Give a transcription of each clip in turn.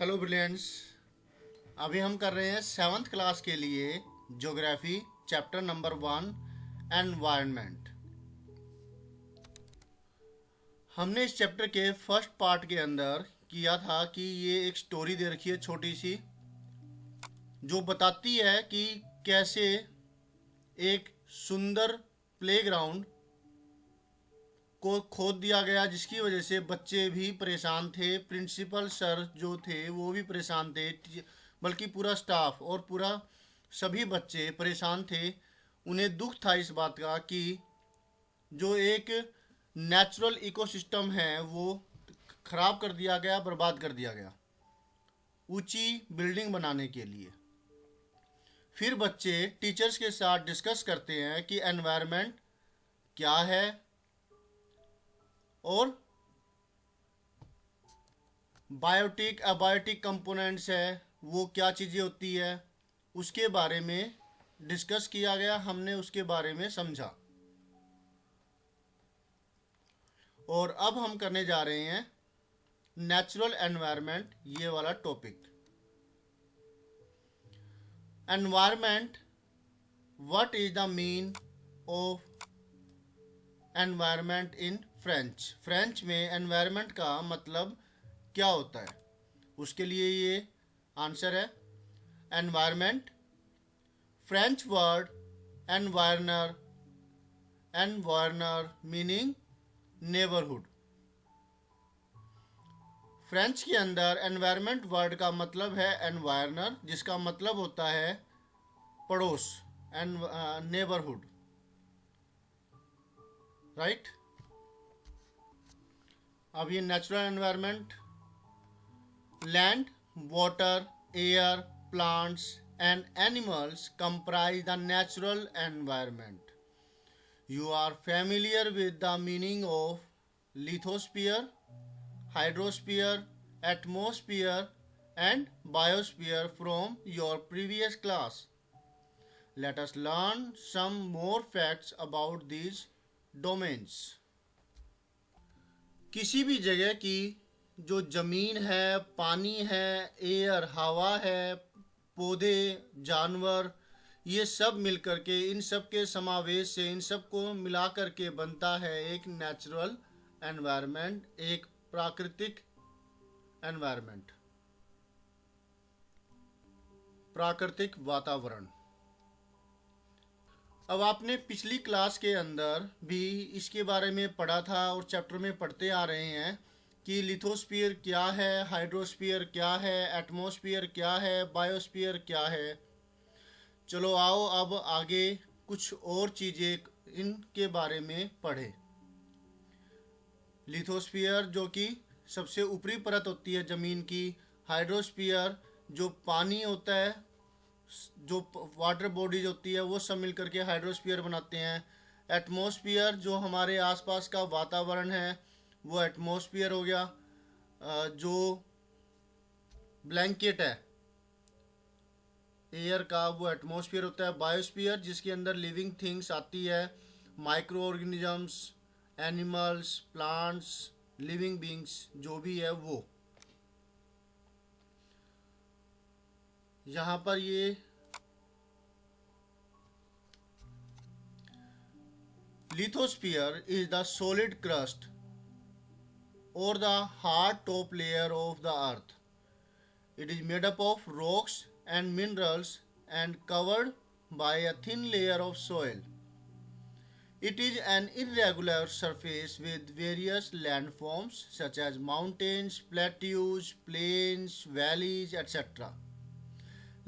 Hello brilliants. अभी हम कर रहे हैं सेवन्थ क्लास के लिए ज्योग्राफी चैप्टर नंबर 1 एनवायरनमेंट। हमने इस चैप्टर के फर्स्ट पार्ट के अंदर किया था कि ये एक स्टोरी दे रखी है छोटी सी, जो बताती है कि कैसे एक सुंदर प्लेग्राउंड को खोद दिया गया, जिसकी वजह से बच्चे भी परेशान थे, प्रिंसिपल सर जो थे वो भी परेशान थे, बल्कि पूरा स्टाफ और पूरा सभी बच्चे परेशान थे। उन्हें दुख था इस बात का कि जो एक नेचुरल इकोसिस्टम है वो ख़राब कर दिया गया, बर्बाद कर दिया गया ऊंची बिल्डिंग बनाने के लिए। फिर बच्चे टीचर्स के साथ डिस्कस करते हैं कि एनवायरनमेंट क्या है और बायोटिक अबायोटिक कंपोनेंट्स है वो क्या चीज़ें होती है, उसके बारे में डिस्कस किया गया। हमने उसके बारे में समझा और अब हम करने जा रहे हैं नेचुरल एनवायरनमेंट, ये वाला topic. Environment, what is the mean of environment in French. French में एनवायरनमेंट का मतलब क्या होता है, उसके लिए ये आंसर है environment. French word environner, environner meaning neighbourhood. French के अंदर एनवायरनमेंट वर्ड का मतलब है एनवायरनर, जिसका मतलब होता है पड़ोस, नेबरहुड, राइट। अब ये natural environment, land, water, air, plants and animals comprise the natural environment. You are familiar with the meaning of lithosphere, hydrosphere, atmosphere and biosphere from your previous class. Let us learn some more facts about these domains. किसी भी जगह की जो ज़मीन है, पानी है, air हवा है, पौधे, जानवर, ये सब मिलकर के, इन सब के समावेश से, इन सब को मिला कर के बनता है एक नेचुरल एनवायरनमेंट, एक प्राकृतिक एनवायरनमेंट, प्राकृतिक वातावरण। अब आपने पिछली क्लास के अंदर भी इसके बारे में पढ़ा था और चैप्टर में पढ़ते आ रहे हैं कि लिथोस्फीयर क्या है, हाइड्रोस्फीयर क्या है, एटमॉस्फेयर क्या है, बायोस्फीयर क्या है। चलो आओ अब आगे कुछ और चीज़ें इनके बारे में पढ़ें। लिथोस्फीयर जो कि सबसे ऊपरी परत होती है ज़मीन की, हाइड्रोस्फीयर जो पानी होता है, जो वाटर बॉडीज होती है वो सब मिलकर के हाइड्रोस्फीयर बनाते हैं। एटमॉस्फेयर जो हमारे आसपास का वातावरण है वो एटमॉस्फेयर हो गया। जो ब्लैंकेट है एयर का वो एटमॉस्फेयर होता है। बायोस्फीयर जिसके अंदर लिविंग थिंग्स आती है, micro organisms, animals, plants, living beings जो भी है वो। यहाँ पर ये lithosphere is the solid crust or the hard top layer of the earth. It is made up of rocks and minerals and covered by a thin layer of soil. It is an irregular surface with various landforms such as mountains, plateaus, plains, valleys, etc.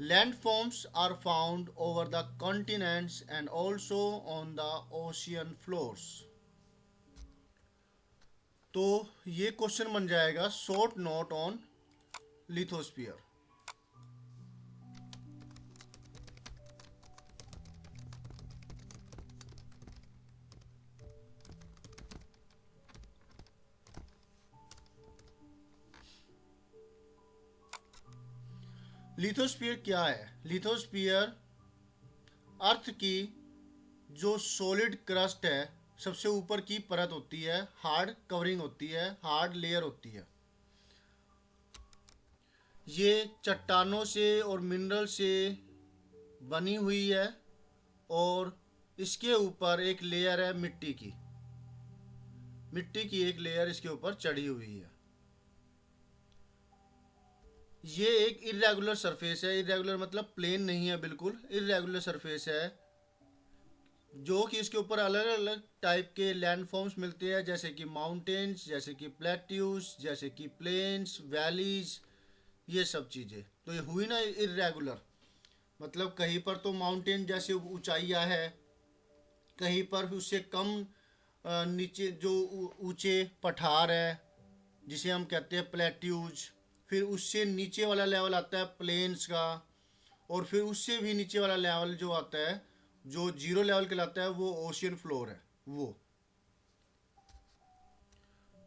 Landforms are found over the continents and also on the ocean floors. तो ये question बन जाएगा short note on lithosphere. Lithosphere क्या है? Lithosphere अर्थ की जो solid crust है, सबसे ऊपर की परत होती है, हार्ड कवरिंग होती है, हार्ड लेयर होती है। ये चट्टानों से और मिनरल से बनी हुई है और इसके ऊपर एक लेयर है मिट्टी की। मिट्टी की एक लेयर इसके ऊपर चढ़ी हुई है। ये एक इरेगुलर सरफेस है। इरेगुलर मतलब प्लेन नहीं है, बिल्कुल इरेगुलर सरफेस है, जो कि इसके ऊपर अलग अलग टाइप के लैंड फॉर्म्स मिलते हैं, जैसे कि माउंटेन्स, जैसे कि प्लेट्यूज, जैसे कि प्लेन्स, वैलीज, ये सब चीज़ें। तो ये हुई ना इरेगुलर, मतलब कहीं पर तो माउंटेन जैसे ऊंचाइयाँ है, कहीं पर उससे कम नीचे जो ऊंचे पठार है जिसे हम कहते हैं प्लेट्यूज। फिर उससे नीचे वाला लेवल आता है प्लेन्स का, और फिर उससे भी नीचे वाला लेवल जो आता है, जो जीरो लेवल कहलाता है, वो ओशियन फ्लोर है। वो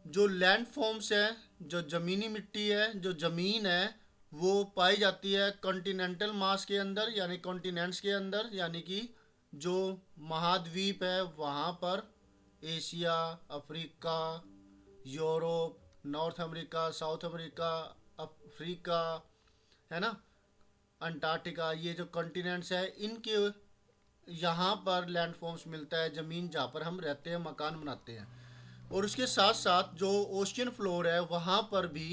जो लैंड फॉर्म्स है, जो ज़मीनी मिट्टी है, जो ज़मीन है, वो पाई जाती है कॉन्टिनेंटल मास के अंदर, यानी कॉन्टिनेंट्स के अंदर, यानी कि जो महाद्वीप है वहाँ पर। Asia, Africa, Europe, north America, south America, Africa, है ना, अंटार्कटिका, ये जो कॉन्टिनेंट्स है, इनके यहाँ पर लैंड फॉर्म्स मिलता है, ज़मीन जहाँ पर हम रहते हैं, मकान बनाते हैं। और उसके साथ साथ जो ओशियन फ्लोर है वहाँ पर भी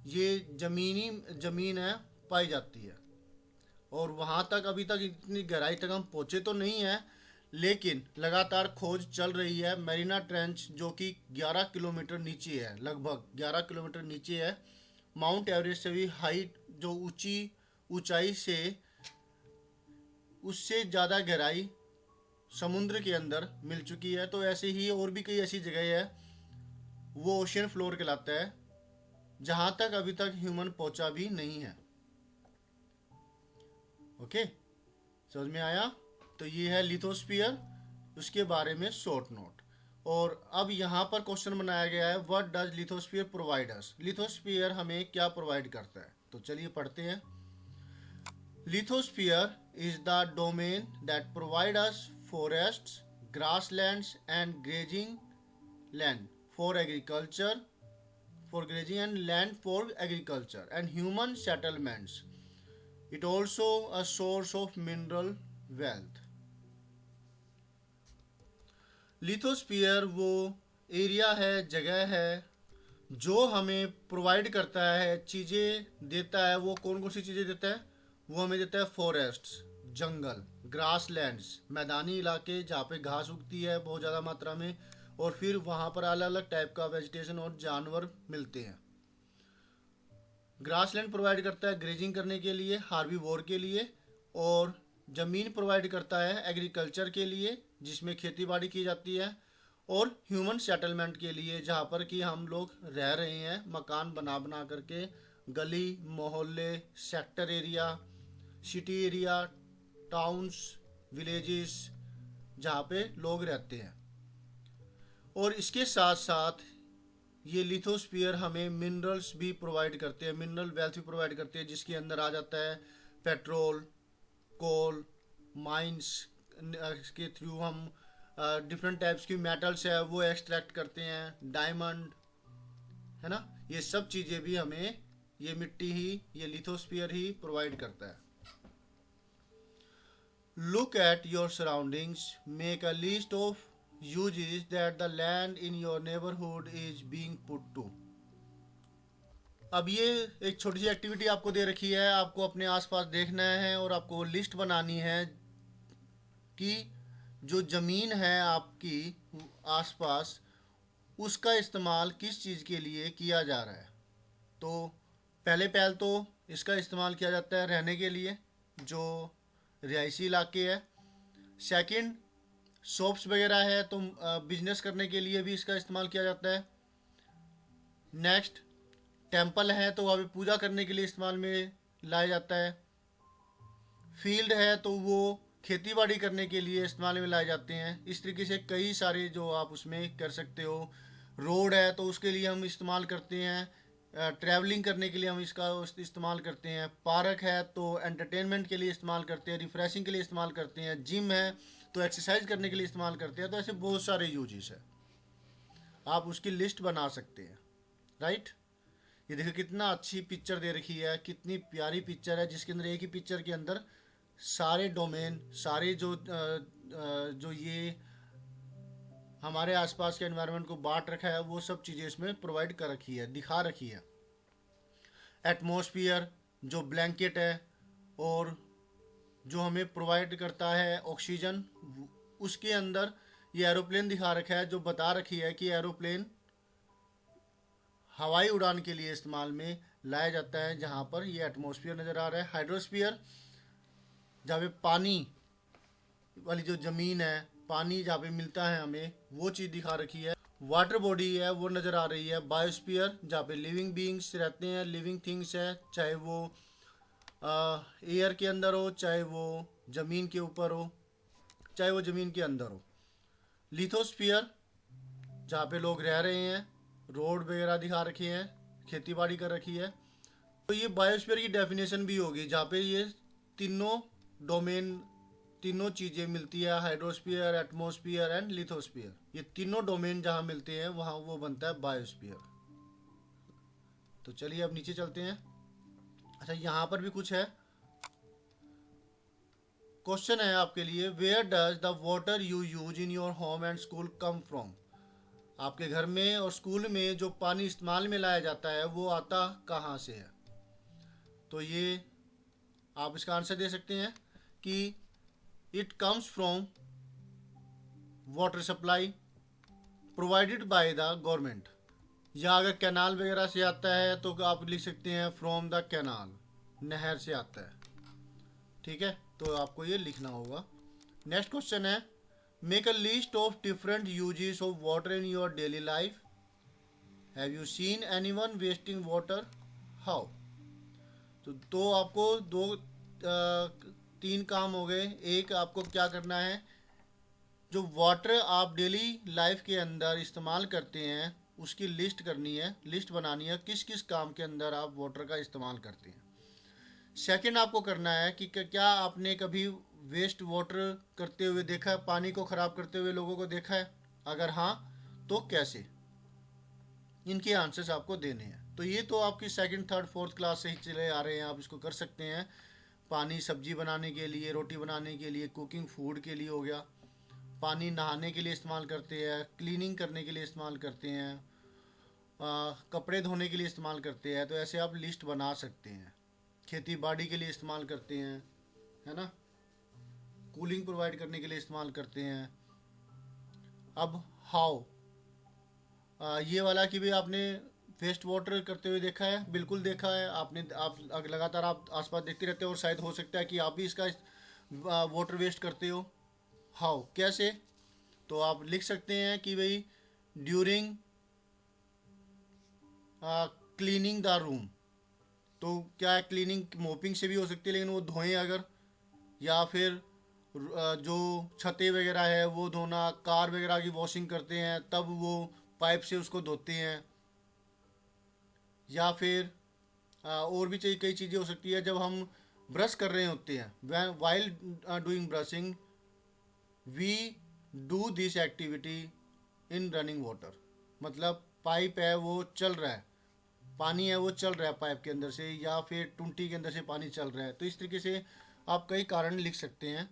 ये ज़मीनी ज़मीन है पाई जाती है। और वहाँ तक अभी तक इतनी गहराई तक हम पहुँचे तो नहीं हैं, लेकिन लगातार खोज चल रही है। मेरिना ट्रेंच जो कि 11 किलोमीटर नीचे है, लगभग 11 किलोमीटर नीचे है, माउंट एवरेस्ट से भी हाइट, जो ऊंचाई से उससे ज़्यादा गहराई समुद्र के अंदर मिल चुकी है। तो ऐसे ही और भी कई ऐसी जगह है, वो ओशियन फ्लोर कहलाता है, जहाँ तक अभी तक ह्यूमन पहुँचा भी नहीं है। ओके, समझ में आया? तो ये है लिथोस्फीयर, उसके बारे में शॉर्ट नोट। और अब यहाँ पर क्वेश्चन बनाया गया है, what does lithosphere provide us? Lithosphere हमें क्या प्रोवाइड करता है? तो चलिए पढ़ते हैं। Lithosphere is the domain that provide us forests, grasslands and grazing land for agriculture, for grazing and land for agriculture and human settlements. It also a source of mineral wealth. Lithosphere वो area है, जगह है, जो हमें provide करता है, चीज़ें देता है। वो कौन कौन सी चीज़ें देता है? वो हमें देता है फॉरेस्ट्स, जंगल, ग्रास लैंड्स, मैदानी इलाके जहाँ पे घास उगती है बहुत ज़्यादा मात्रा में, और फिर वहाँ पर अलग अलग टाइप का वेजिटेशन और जानवर मिलते हैं। ग्रास लैंड प्रोवाइड करता है ग्रेजिंग करने के लिए, हार्बीवोर के लिए, और ज़मीन प्रोवाइड करता है एग्रीकल्चर के लिए, जिसमें खेती बाड़ी की जाती है, और ह्यूमन सेटलमेंट के लिए, जहाँ पर कि हम लोग रह रहे हैं मकान बना बना करके, गली मोहल्ले, sector area, city area, towns, villages, जहाँ पे लोग रहते हैं। और इसके साथ साथ ये लिथोस्फीयर हमें मिनरल्स भी प्रोवाइड करते हैं, मिनरल वेल्थ भी प्रोवाइड करते हैं, जिसके अंदर आ जाता है पेट्रोल, कोल, माइंस के थ्रू हम डिफरेंट टाइप्स की मेटल्स है वो एक्सट्रैक्ट करते हैं, डायमंड, है ना। ये सब चीज़ें भी हमें ये मिट्टी ही, ये लिथोस्फीयर ही प्रोवाइड करता है। Look at your surroundings. Make a list of uses that the land in your neighborhood is being put to. अब ये एक छोटी सी एक्टिविटी आपको दे रखी है, आपको अपने आसपास देखना है और आपको लिस्ट बनानी है कि जो ज़मीन है आपकी आसपास, उसका इस्तेमाल किस चीज़ के लिए किया जा रहा है। तो पहले तो इसका इस्तेमाल किया जाता है रहने के लिए, जो रिहायशी इलाके है। सेकंड, शॉप्स वगैरह है तो बिजनेस करने के लिए भी इसका इस्तेमाल किया जाता है। नेक्स्ट, टेंपल है तो वहाँ पे पूजा करने के लिए इस्तेमाल में लाया जाता है। फील्ड है तो वो खेती बाड़ी करने के लिए इस्तेमाल में लाए जाते हैं। इस तरीके से कई सारे जो आप उसमें कर सकते हो। रोड है तो उसके लिए हम इस्तेमाल करते हैं, ट्रैवलिंग करने के लिए हम इसका इस्तेमाल करते हैं। पार्क है तो एंटरटेनमेंट के लिए इस्तेमाल करते हैं, रिफ्रेशिंग के लिए इस्तेमाल करते हैं। जिम है तो एक्सरसाइज करने के लिए इस्तेमाल करते हैं। तो ऐसे बहुत सारे यूजेस है, आप उसकी लिस्ट बना सकते हैं, राइट। ये देखो कितना अच्छी पिक्चर दे रखी है, कितनी प्यारी पिक्चर है, जिसके अंदर एक ही पिक्चर के अंदर सारे डोमेन, सारे जो ये हमारे आसपास के एनवायरनमेंट को बांट रखा है, वो सब चीज़ें इसमें प्रोवाइड कर रखी है, दिखा रखी है। एटमॉस्फेयर जो ब्लैंकेट है और जो हमें प्रोवाइड करता है ऑक्सीजन, उसके अंदर ये एरोप्लेन दिखा रखा है, जो बता रखी है कि एरोप्लेन हवाई उड़ान के लिए इस्तेमाल में लाया जाता है। जहाँ पर ये एटमॉस्फेयर नज़र आ रहा है। हाइड्रोस्फीयर जहाँ पे पानी वाली जो ज़मीन है, पानी जहाँ पे मिलता है हमें, वो चीज़ दिखा रखी है। वाटर बॉडी है वो नज़र आ रही है। बायोस्फीयर जहाँ पे लिविंग बीइंग्स रहते हैं, लिविंग थिंग्स है, चाहे वो एयर के अंदर हो, चाहे वो ज़मीन के ऊपर हो, चाहे वो ज़मीन के अंदर हो। लिथोस्फीयर जहाँ पे लोग रह रहे हैं, रोड वगैरह दिखा रखे हैं, खेती बाड़ी कर रखी है। तो ये बायोस्फीयर की डेफिनेशन भी होगी, जहाँ पे ये तीनों डोमेन, तीनों चीज़ें मिलती है, हाइड्रोस्फीयर, एटमॉस्फेयर एंड लिथोस्फीयर। ये तीनों डोमेन जहाँ मिलते हैं वहाँ वो बनता है बायोस्फीयर। तो चलिए अब नीचे चलते हैं। अच्छा, यहाँ पर भी कुछ है। क्वेश्चन है आपके लिए, where does the water you use in your home and school come from. आपके घर में और स्कूल में जो पानी इस्तेमाल में लाया जाता है वो आता कहाँ से है। तो ये आप इसका आंसर दे सकते हैं कि it comes from water supply provided by the government. या अगर कैनाल वगैरह से आता है तो आप लिख सकते हैं फ्रॉम द कैनाल, नहर से आता है। ठीक है, तो आपको ये लिखना होगा। नेक्स्ट क्वेश्चन है, make a list of different uses of water in your daily life. Have you seen anyone wasting water, how. तो आपको तीन काम हो गए। एक, आपको क्या करना है, जो वाटर आप डेली लाइफ के अंदर इस्तेमाल करते हैं उसकी लिस्ट करनी है, लिस्ट बनानी है, किस किस काम के अंदर आप वाटर का इस्तेमाल करते हैं। सेकंड, आपको करना है कि क्या आपने कभी वेस्ट वाटर करते हुए देखा है, पानी को ख़राब करते हुए लोगों को देखा है, अगर हाँ तो कैसे। इनके आंसर्स आपको देने हैं। तो ये तो आपकी सेकंड, थर्ड, फोर्थ क्लास से ही चले आ रहे हैं, आप इसको कर सकते हैं। पानी सब्जी बनाने के लिए, रोटी बनाने के लिए, कुकिंग फूड के लिए हो गया। पानी नहाने के लिए इस्तेमाल करते हैं, क्लीनिंग करने के लिए इस्तेमाल करते हैं, कपड़े धोने के लिए इस्तेमाल करते हैं। तो ऐसे आप लिस्ट बना सकते हैं। खेती बाड़ी के लिए इस्तेमाल करते हैं, है ना, कूलिंग प्रोवाइड करने के लिए इस्तेमाल करते हैं। अब हाउ, ये वाला कि भी आपने वेस्ट वाटर करते हुए देखा है, बिल्कुल देखा है आपने। आप लगातार आप आसपास देखते रहते हो और शायद हो सकता है कि आप भी इसका वाटर वेस्ट करते हो। हाउ, कैसे, तो आप लिख सकते हैं कि भाई ड्यूरिंग क्लीनिंग द रूम। तो क्या है, क्लीनिंग मोपिंग से भी हो सकती है, लेकिन वो धोएं अगर, या फिर जो छतें वगैरह है वो धोना, कार वगैरह की वॉशिंग करते हैं तब वो पाइप से उसको धोते हैं। या फिर और भी कई चीज़ें हो सकती है, जब हम ब्रश कर रहे होते हैं, while doing brushing we do this activity in running water. मतलब पाइप है वो चल रहा है, पानी है वो चल रहा है पाइप के अंदर से, या फिर टुंटी के अंदर से पानी चल रहा है। तो इस तरीके से आप कई कारण लिख सकते हैं।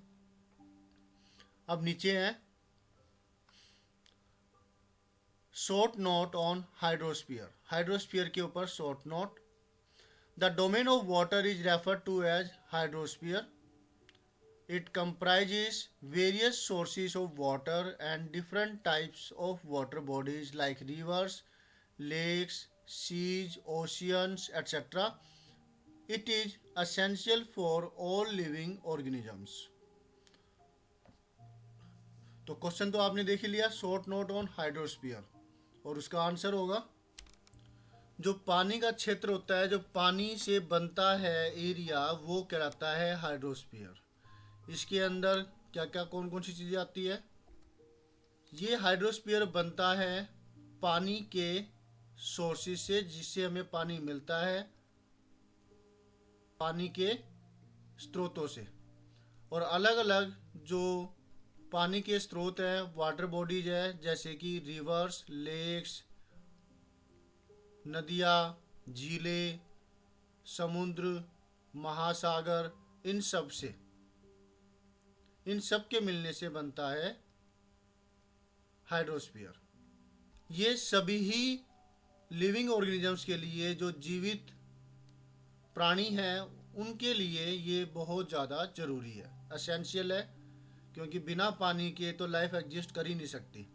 अब नीचे है short note on hydrosphere. Hydrosphere के ऊपर short note. The domain of water is referred to as hydrosphere. It comprises various sources of water and different types of water bodies like rivers, lakes, seas, oceans, etc. It is essential for all living organisms. तो question तो आपने देख ही लिया, short note on hydrosphere, और उसका answer होगा जो पानी का क्षेत्र होता है, जो पानी से बनता है एरिया, वो कहलाता है हाइड्रोस्फीयर। इसके अंदर क्या क्या कौन कौन सी चीज़ें आती है। ये हाइड्रोस्फीयर बनता है पानी के सोर्सेज से, जिससे हमें पानी मिलता है, पानी के स्रोतों से। और अलग अलग जो पानी के स्रोत हैं, वाटर बॉडीज है, जैसे कि रिवर्स, लेक्स, नदियाँ, झीलें, समुद्र, महासागर, इन सब से, इन सब के मिलने से बनता है हाइड्रोस्फीयर। ये सभी ही लिविंग ऑर्गेनिजम्स के लिए, जो जीवित प्राणी हैं उनके लिए ये बहुत ज़्यादा ज़रूरी है, एसेंशियल है, क्योंकि बिना पानी के तो लाइफ एग्जिस्ट कर ही नहीं सकती।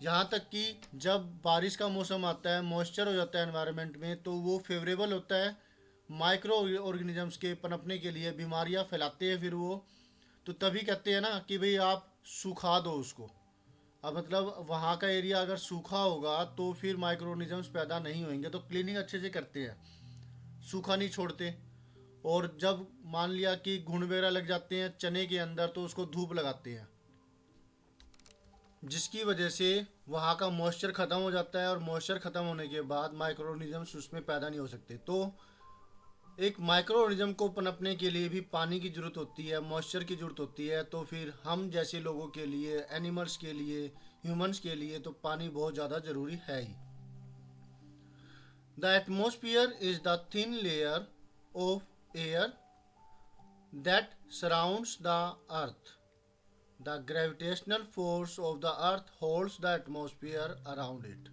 यहाँ तक कि जब बारिश का मौसम आता है, मॉइस्चर हो जाता है एनवायरनमेंट में, तो वो फेवरेबल होता है माइक्रो ऑर्गेनिजम्स के पनपने के लिए, बीमारियाँ फैलाते हैं फिर वो। तो तभी कहते हैं ना कि भाई आप सुखा दो उसको। अब मतलब वहाँ का एरिया अगर सूखा होगा तो फिर माइक्रो ऑर्गेनिजम्स पैदा नहीं होंगे, तो क्लीनिंग अच्छे से करते हैं, सूखा नहीं छोड़ते। और जब मान लिया कि घुन वगैरह लग जाते हैं चने के अंदर, तो उसको धूप लगाते हैं, जिसकी वजह से वहाँ का मॉइस्चर ख़त्म हो जाता है, और मॉइस्चर ख़त्म होने के बाद माइक्रो ऑर्गेनिजम्स उसमें पैदा नहीं हो सकते। तो एक माइक्रो ऑर्गेनिज्म को पनपने के लिए भी पानी की ज़रूरत होती है, मॉइस्चर की ज़रूरत होती है। तो फिर हम जैसे लोगों के लिए, एनिमल्स के लिए, ह्यूमंस के लिए तो पानी बहुत ज़्यादा ज़रूरी है ही। The atmosphere is the thin layer of air that surrounds the earth. The gravitational force of the earth holds the atmosphere around it.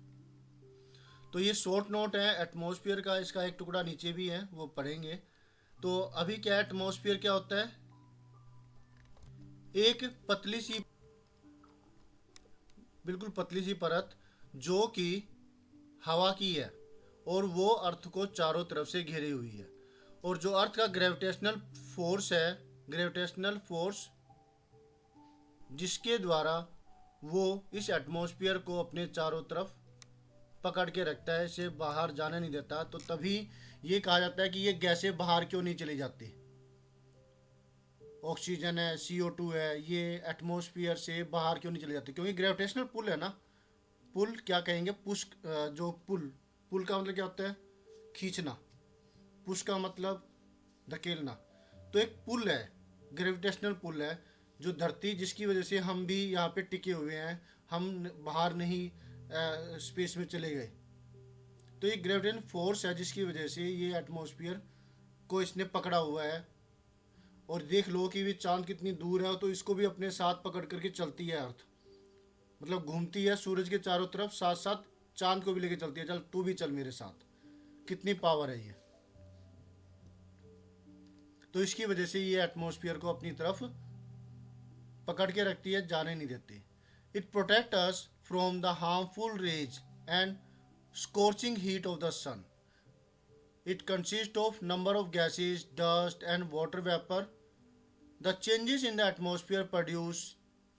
तो ये शॉर्ट नोट है एटमॉस्फेयर का, इसका एक टुकड़ा नीचे भी है, वो पढ़ेंगे। तो अभी क्या है, एटमॉस्फेयर क्या होता है, एक पतली सी, बिल्कुल पतली सी परत जो कि हवा की है, और वो अर्थ को चारों तरफ से घेरी हुई है। और जो अर्थ का ग्रेविटेशनल फोर्स है, ग्रेविटेशनल फोर्स जिसके द्वारा वो इस एटमॉस्फेयर को अपने चारों तरफ पकड़ के रखता है, इसे बाहर जाने नहीं देता। तो तभी ये कहा जाता है कि ये गैसें बाहर क्यों नहीं चली जाती। ऑक्सीजन है, CO2 है, ये एटमॉस्फेयर से बाहर क्यों नहीं चली जाती, क्योंकि ग्रेविटेशनल पुल है ना। पुल क्या कहेंगे, पुश, जो पुल, पुल का मतलब क्या होता है, खींचना। पुश का मतलब धकेलना। तो एक पुल है, ग्रेविटेशनल पुल है, जो धरती, जिसकी वजह से हम भी यहाँ पे टिके हुए हैं, हम बाहर नहीं स्पेस में चले गए। तो ये ग्रेविटेशन फोर्स है जिसकी वजह से ये एटमॉस्फेयर को इसने पकड़ा हुआ है। और देख लो कि भी चांद कितनी दूर है, तो इसको भी अपने साथ पकड़ करके चलती है अर्थ, मतलब घूमती है सूरज के चारों तरफ, साथ साथ चांद को भी लेके चलती है, चल तू भी चल मेरे साथ। कितनी पावर है ये। तो इसकी वजह से ये एटमॉस्फेयर को अपनी तरफ पकड़ के रखती है, जाने नहीं देती। It protect us from the harmful rays and scorching heat of the sun. It consists of number of gases, dust and water vapor. The changes in the atmosphere produce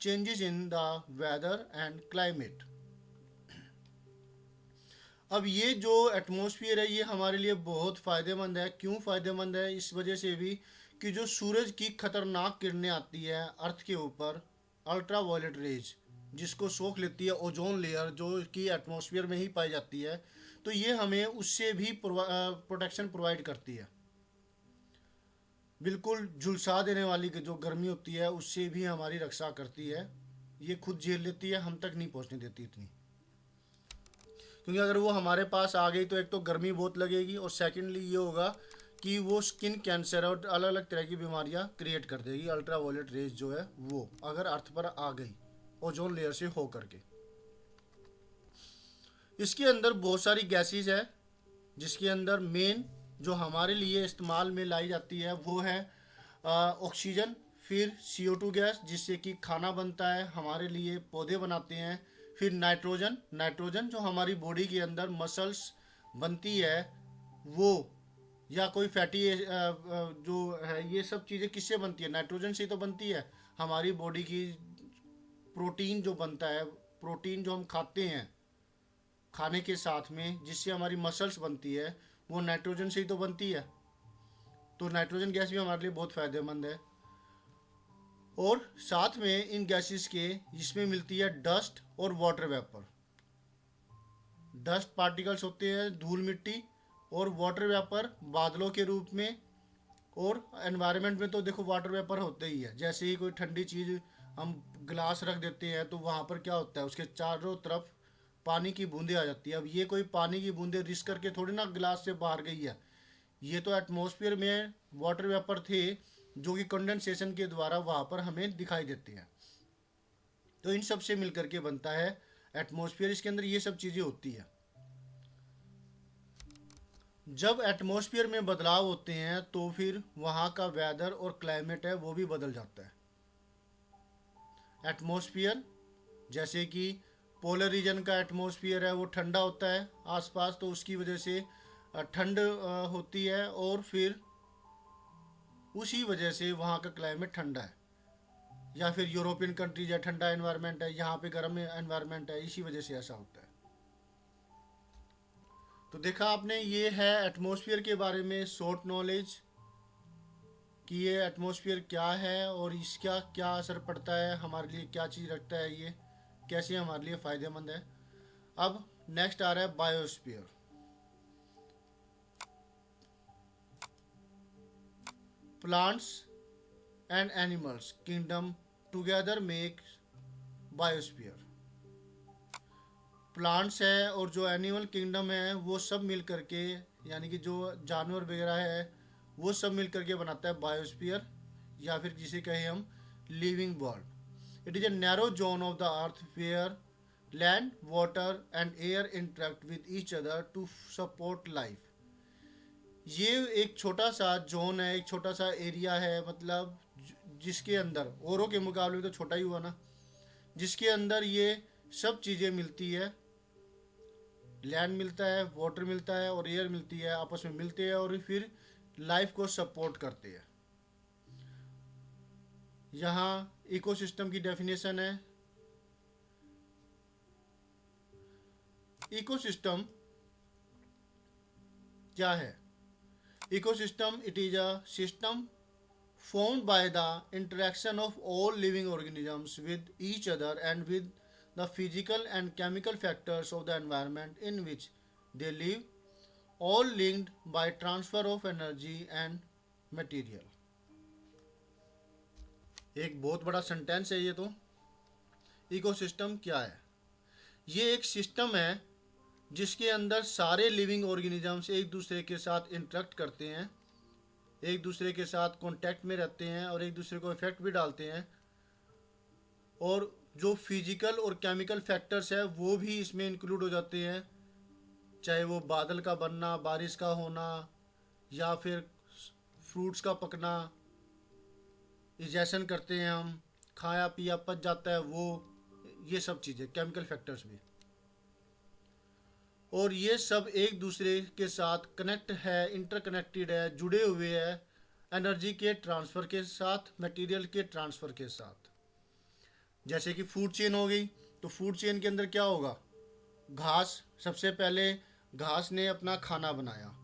changes in the weather and climate. अब ये जो atmosphere है ये हमारे लिए बहुत फ़ायदेमंद है। क्यों फ़ायदेमंद है, इस वजह से भी कि जो सूरज की खतरनाक किरणें आती है अर्थ के ऊपर, अल्ट्रा वायलेट रेज, जिसको सोख लेती है ओजोन लेयर, जो कि एटमॉस्फेयर में ही पाई जाती है। तो ये हमें उससे भी प्रोटेक्शन प्रोवाइड करती है। बिल्कुल झुलसा देने वाली जो गर्मी होती है उससे भी हमारी रक्षा करती है। ये खुद झेल लेती है, हम तक नहीं पहुंचने देती इतनी। क्योंकि अगर वो हमारे पास आ गई तो एक तो गर्मी बहुत लगेगी, और सेकेंडली ये होगा कि वो स्किन कैंसर और अलग अलग तरह की बीमारियां क्रिएट कर देगी। अल्ट्रा वायलेट रेज जो है वो अगर अर्थ पर आ गई ओजोन लेयर से हो करके। इसके अंदर बहुत सारी गैसेस है, जिसके अंदर मेन जो हमारे लिए इस्तेमाल में लाई जाती है वो है ऑक्सीजन, फिर CO2 गैस जिससे कि खाना बनता है हमारे लिए, पौधे बनाते हैं, फिर नाइट्रोजन, नाइट्रोजन जो हमारी बॉडी के अंदर मसल्स बनती है वो, या कोई फैटी जो है, ये सब चीज़ें किससे बनती है, नाइट्रोजन से तो बनती है। हमारी बॉडी की प्रोटीन जो बनता है, प्रोटीन जो हम खाते हैं खाने के साथ में, जिससे हमारी मसल्स बनती है, वो नाइट्रोजन से ही तो बनती है। तो नाइट्रोजन गैस भी हमारे लिए बहुत फ़ायदेमंद है। और साथ में इन गैसेस के जिसमें मिलती है डस्ट और वाटर वेपर। डस्ट पार्टिकल्स होते हैं धूल मिट्टी, और वाटर वेपर बादलों के रूप में। और एनवायरनमेंट में तो देखो वाटर वेपर होते ही है, जैसे ही कोई ठंडी चीज़ हम ग्लास रख देते हैं तो वहाँ पर क्या होता है, उसके चारों तरफ पानी की बूंदें आ जाती है। अब ये कोई पानी की बूंदें रिस्क करके थोड़ी ना गिलास से बाहर गई है, ये तो एटमॉस्फेयर में वाटर वेपर थे जो कि कंडेंसेशन के द्वारा वहाँ पर हमें दिखाई देते हैं। तो इन सब से मिलकर के बनता है एटमॉस्फेयर। इसके अंदर ये सब चीज़ें होती है। जब एटमॉस्फेयर में बदलाव होते हैं तो फिर वहाँ का वेदर और क्लाइमेट है वो भी बदल जाता है। एटमॉस्फेयर जैसे कि पोलर रीजन का एटमॉस्फेयर है वो ठंडा होता है आसपास, तो उसकी वजह से ठंड होती है और फिर उसी वजह से वहाँ का क्लाइमेट ठंडा है। या फिर यूरोपियन कंट्रीज है, ठंडा एनवायरनमेंट है, यहाँ पे गर्म एनवायरनमेंट है, इसी वजह से ऐसा होता है। तो देखा आपने, ये है एटमॉस्फेयर के बारे में शॉर्ट नॉलेज कि ये एटमॉस्फेयर क्या है और इसका क्या असर पड़ता है, हमारे लिए क्या चीज़ रखता है, ये कैसे हमारे लिए फ़ायदेमंद है। अब नेक्स्ट आ रहा है biosphere. Plants and animals kingdom together make biosphere. Plants है और जो एनिमल किंगडम है वो सब मिल करके, यानी कि जो जानवर वगैरह है वो सब मिल करके बनाता है बायोस्फीयर, या फिर जिसे कहें हम living world. It is a narrow zone of the earth where land water and air interact with each other to support life. ये एक छोटा सा जोन है, एक छोटा सा एरिया है, मतलब जिसके अंदर औरों के मुकाबले तो छोटा ही हुआ ना, जिसके अंदर ये सब चीज़ें मिलती है। लैंड मिलता है, वाटर मिलता है और एयर मिलती है, आपस में मिलते हैं और फिर लाइफ को सपोर्ट करते हैं। यहाँ इकोसिस्टम की डेफिनेशन है। इकोसिस्टम क्या है? Ecosystem, it is a system formed by the interaction of all living organisms with each other and with the physical and chemical factors of the environment in which they live, all linked by transfer of energy and material। एक बहुत बड़ा sentence है ये तो। Ecosystem क्या है? ये एक सिस्टम है जिसके अंदर सारे लिविंग ऑर्गेनिजम्स एक दूसरे के साथ इंटरेक्ट करते हैं, एक दूसरे के साथ कांटेक्ट में रहते हैं और एक दूसरे को इफेक्ट भी डालते हैं, और जो फिजिकल और केमिकल फैक्टर्स है वो भी इसमें इंक्लूड हो जाते हैं, चाहे वो बादल का बनना, बारिश का होना, या फिर फ्रूट्स का पकना, इजेशन करते हैं हम, खाया पिया पच जाता है वो, ये सब चीज़ें केमिकल फैक्टर्स भी। और ये सब एक दूसरे के साथ कनेक्ट है, इंटरकनेक्टेड है, जुड़े हुए हैं एनर्जी के ट्रांसफ़र के साथ, मटेरियल के ट्रांसफ़र के साथ। जैसे कि फूड चेन हो गई, तो फूड चेन के अंदर क्या होगा? घास, सबसे पहले घास ने अपना खाना बनाया,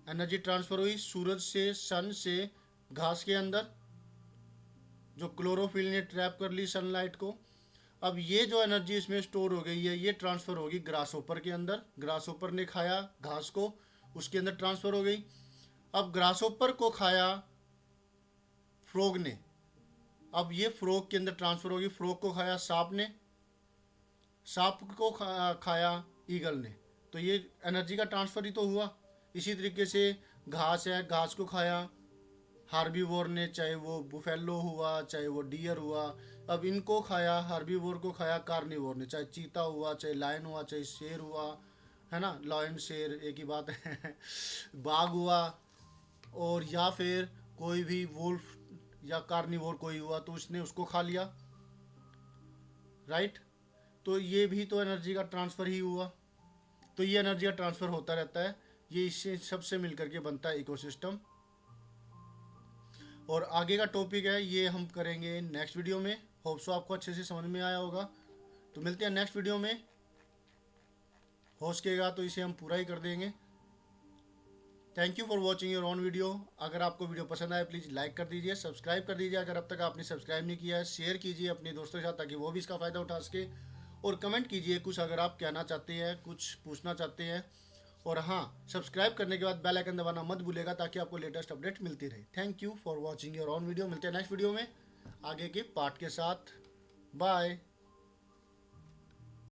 एनर्जी ट्रांसफ़र हुई सूरज से, सन से घास के अंदर, जो क्लोरोफिल ने ट्रैप कर ली सनलाइट को। अब ये जो एनर्जी इसमें स्टोर हो गई है ये ट्रांसफ़र होगी ग्रास होपर के अंदर। ग्रास होपर ने खाया घास को, उसके अंदर ट्रांसफ़र हो गई। अब ग्रास होपर को खाया फ्रॉग ने, अब ये फ्रॉग के अंदर ट्रांसफ़र होगी। फ्रॉग को खाया सांप ने, सांप को खाया ईगल ने, तो ये एनर्जी का ट्रांसफ़र ही तो हुआ। इसी तरीके से घास है, घास को खाया हार्बीवोर ने, चाहे वो बुफेलो हुआ चाहे वो डियर हुआ। अब इनको खाया, हार्बीवोर को खाया कार्निवोर ने, चाहे चीता हुआ, चाहे लायन हुआ, चाहे शेर हुआ, है ना, लायन शेर एक ही बात है बाघ हुआ, और या फिर कोई भी वुल्फ या कार्निवोर कोई हुआ तो उसने उसको खा लिया, राइट। तो ये भी तो एनर्जी का ट्रांसफ़र ही हुआ। तो ये एनर्जी का ट्रांसफ़र होता रहता है, ये इससे सबसे मिलकर के बनता है इकोसिस्टम। और आगे का टॉपिक है ये हम करेंगे नेक्स्ट वीडियो में। होप सो आपको अच्छे से समझ में आया होगा। तो मिलते हैं नेक्स्ट वीडियो में, हो सकेगा तो इसे हम पूरा ही कर देंगे। Thank you for watching your own video. अगर आपको वीडियो पसंद आए प्लीज़ लाइक कर दीजिए, सब्सक्राइब कर दीजिए अगर अब तक आपने सब्सक्राइब नहीं किया है, शेयर कीजिए अपने दोस्तों के साथ ताकि वो भी इसका फ़ायदा उठा सके, और कमेंट कीजिए कुछ अगर आप कहना चाहते हैं, कुछ पूछना चाहते हैं। और हाँ, सब्सक्राइब करने के बाद बेल आइकन दबाना मत भूलिएगा ताकि आपको लेटेस्ट अपडेट मिलती रहे। Thank you for watching your own video. मिलते हैं नेक्स्ट वीडियो में आगे के पार्ट के साथ। बाय।